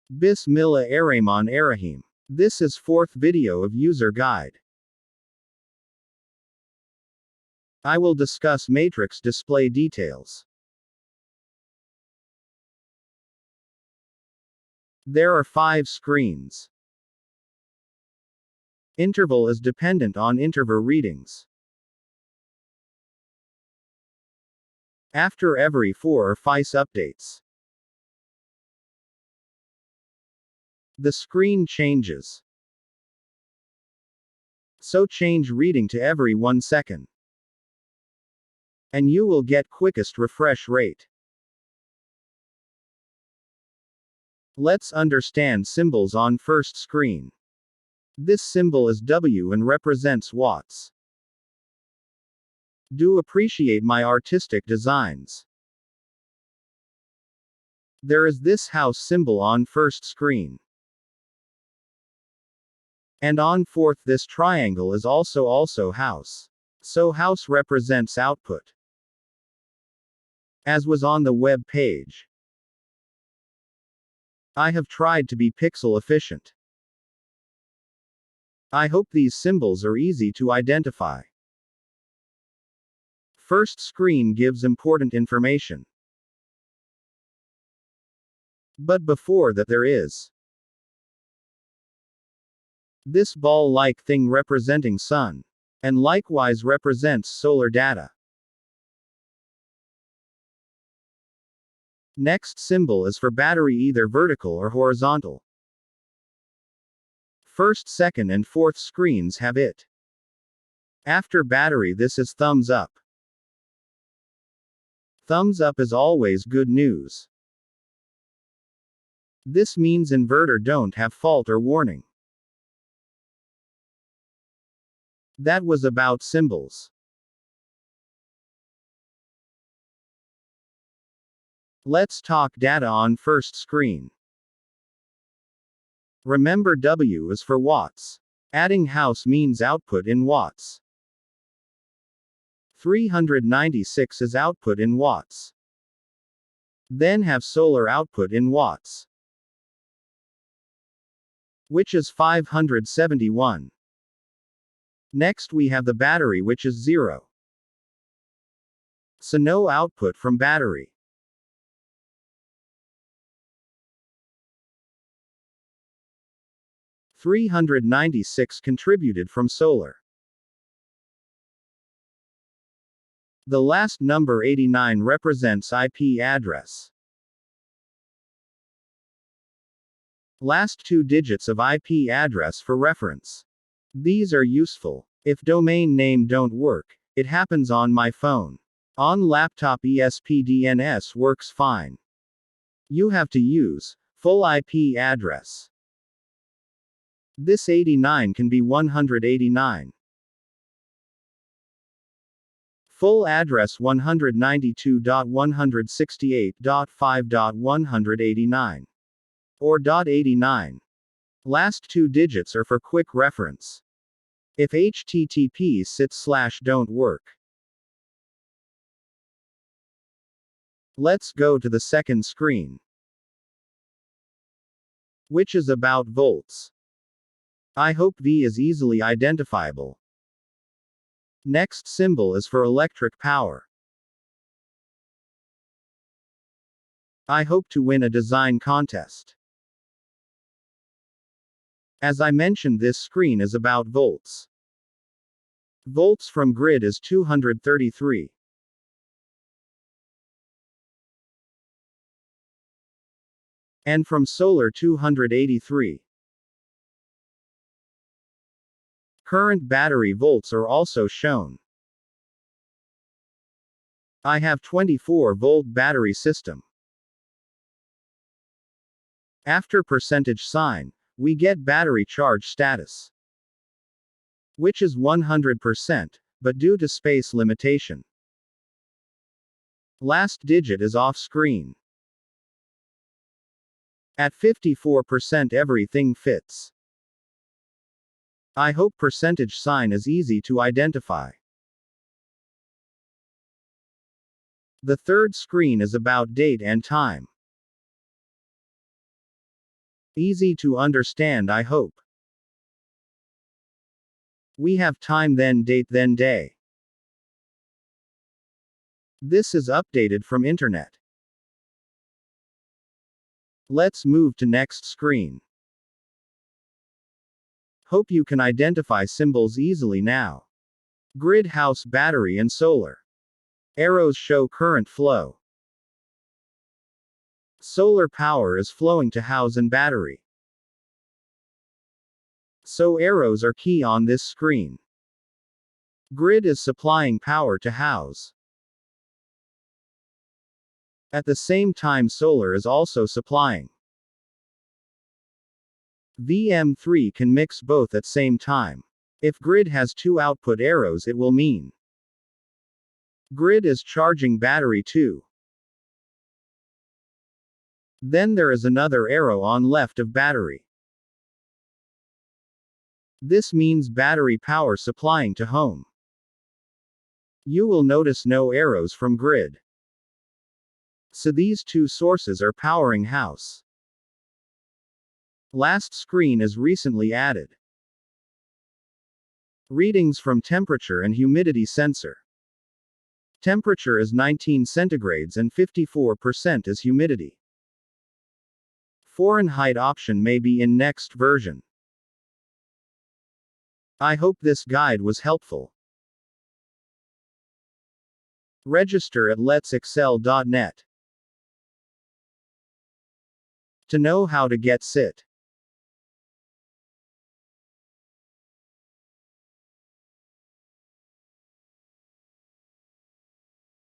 Bismillah Ar-Rahman Ar-Rahim. This is fourth video of user guide. I will discuss matrix display details. There are 5 screens. Interval is dependent on interval readings. After every 4 or 5 updates, the screen changes. So change reading to every 1 second. And you will get quickest refresh rate. Let's understand symbols on first screen. This symbol is W and represents watts. Do appreciate my artistic designs. There is this house symbol on first screen. And on fourth this triangle is also house. So house represents output. As was on the web page. I have tried to be pixel efficient. I hope these symbols are easy to identify. First screen gives important information. But before that there is this ball-like thing representing sun. And likewise represents solar data. Next symbol is for battery either vertical or horizontal. First, second and fourth screens have it. After battery this is thumbs up. Thumbs up is always good news. This means inverter don't have fault or warning. That was about symbols. Let's talk data on first screen. Remember W is for watts. Adding house means output in watts. 396 is output in watts. Then have solar output in watts, which is 571. Next we have the battery which is 0. So no output from battery. $396 contributed from solar. The last number 89 represents IP address. Last 2 digits of IP address for reference. These are useful. If domain name don't work, it happens on my phone. On laptop ESPDNS works fine. You have to use full IP address. This 89 can be 189. Full address 192.168.5.189. Or .89. Last 2 digits are for quick reference. If HTTP sit/ don't work. Let's go to the second screen, which is about volts. I hope V is easily identifiable. Next symbol is for electric power. I hope to win a design contest. As I mentioned, this screen is about volts. Volts from grid is 233. And from solar 283. Current battery volts are also shown. I have 24-volt battery system. After percentage sign, we get battery charge status, which is 100%, but due to space limitation. Last digit is off screen. At 54% everything fits. I hope percentage sign is easy to identify. The third screen is about date and time. Easy to understand, I hope. We have time then date then day. This is updated from internet. Let's move to next screen. Hope you can identify symbols easily now. Grid, house, battery and solar. Arrows show current flow. Solar power is flowing to house and battery. So arrows are key on this screen. Grid is supplying power to house. At the same time solar is also supplying. VM3 can mix both at same time. If grid has two output arrows, it will mean grid is charging battery too. Then there is another arrow on left of battery. This means battery power supplying to home. You will notice no arrows from grid. So these two sources are powering house. Last screen is recently added. Readings from temperature and humidity sensor. Temperature is 19 centigrades and 54% is humidity. Fahrenheit option may be in next version. I hope this guide was helpful. Register at letsexcel.net to know how to get SIT.